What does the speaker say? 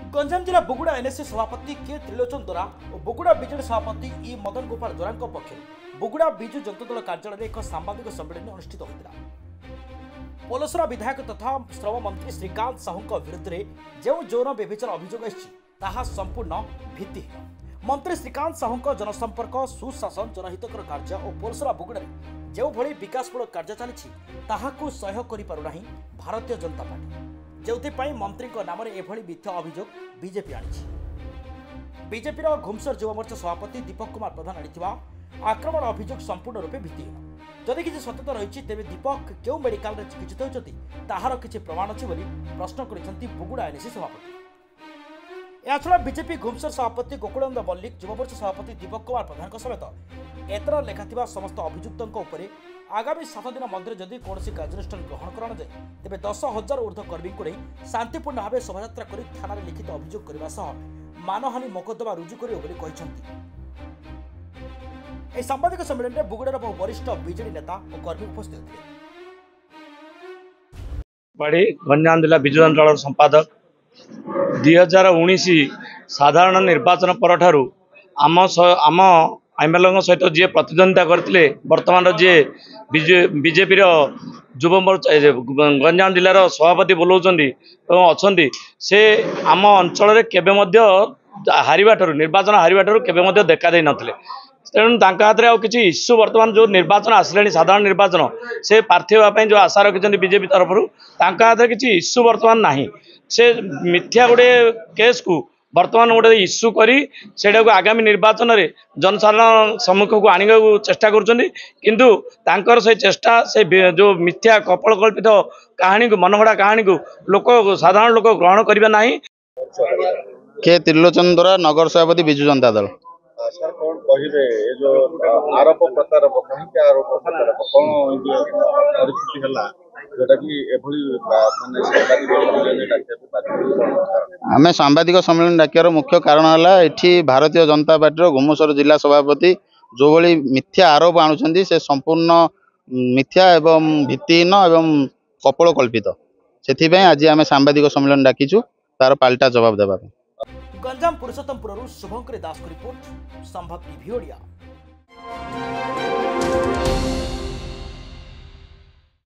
गंजाम जिला बुगुड़ा एनएससी सभापति के त्रिलोचन दोरा और बुगुड़ा बीजेडी सभापति ई मदन गोपाल दोरा पक्ष बुगुड़ा बिजु जनता दल कार्यालय एक सांबादिक सम्मेलन अनुष्ठित होता। पलसरा विधायक तथा श्रम मंत्री श्रीकांत साहू विरुद्ध में जो यौन व्यभिचार अभियोग आसी संपूर्ण भित्तिहीन। मंत्री श्रीकांत साहू जनसंपर्क सुशासन जनहितकर कार्य और पलसरा बुगुड़ा जो भली विकासमूलक कार्य चली सह्य कर भारतीय जनता पार्टी जो मंत्री नाम एभली मिथ्या अभियोग बीजेपी आनी। बीजेपी घुमसर युवा मोर्चा सभापति दीपक कुमार प्रधान आनी आक्रमण अभियोग संपूर्ण रूपे भित्तिहीन। जदि किसी सत्यता रही तेज दीपक क्यों मेडिकल चिकित्सित होती ताहार किसी प्रमाण अच्छी प्रश्न कर बुगुड़ा एनएससी सभापति। याछड़ा बीजेपी घुमसर सभापति गोकुलानंद मल्लिक युवा मोर्चा सभापति दीपक कुमार प्रधान समेत एतर लेखा समस्त अभियुक्तों आगामी 7 दिन मध्य जदि कौन कार्यानुष्ठान ग्रहण करा जाए तेज 10,000 ऊर्ध्व कर्मी को नहीं शांतिपूर्ण भाव शोभा कर थाना लिखित अभियोग करने सह मानहानि मोकद्दमा रुजु कर सांबादिक सम्मेलन में बुगुड़ार बहु वरिष्ठ बीजेडी नेता और कर्मी उपस्थित थे। गंजाम जिला बिजु जनता दल संपादक 2019 साधारण निर्वाचन पर आम एमएलए सहित जी प्रतिद्वंदिता करते बर्तमान जी बीजेपी युव मोर्चा गंजाम जिलार सभापति बोलाउछन्ति अच्छा से आम अंचल हारिबा निर्वाचन हारिबा केवे देखा दे नथिले। तेणु हाथ में किसी इश्यू बर्तमान जो निर्वाचन आसले साधारण निर्वाचन से प्रार्थी होगापी जो आशा रखिंट बीजेपी तरफ हाथ में किसी इश्यू बर्तमान ना से मिथ्या गोटे केस को बर्तमान गोटे इश्यू करी सेटा को आगामी निर्वाचन में जनसाधारण सम्मुख को आने चेष्टा कर से चेष्टा से जो मिथ्या कपलकल्पित कहानी को मनगढ़ा कहानी को लोक साधारण लोक ग्रहण करेंगे ना। के त्रिलोचन द्वारा नगर सभापति बिजु जनता दल सर कौन कहिबे जो आरोप प्रत्यारोप कहीं आरोप प्रत्यारोप कौन परिस्थिति हला जोटा कि एभली माने सांबादिक सम्मेलन डाकिया आमे सांबादिक सम्मेलन डाकियार मुख्य कारण हला एठी भारतीय जनता पार्टी घुमसर जिला सभापति जो भली मिथ्या आरोप आणुछन्ती से संपूर्ण मिथ्या एवं भित्तिहीन एवं कपल कल्पित सेथि पय आज आमे सांबादिक सम्मेलन डाकिछु तार पाल्टा जवाब देबा। गंजाम पुरुषोत्तमपुर शुभंकर दास को रिपोर्ट संभव टीवी ओडिया।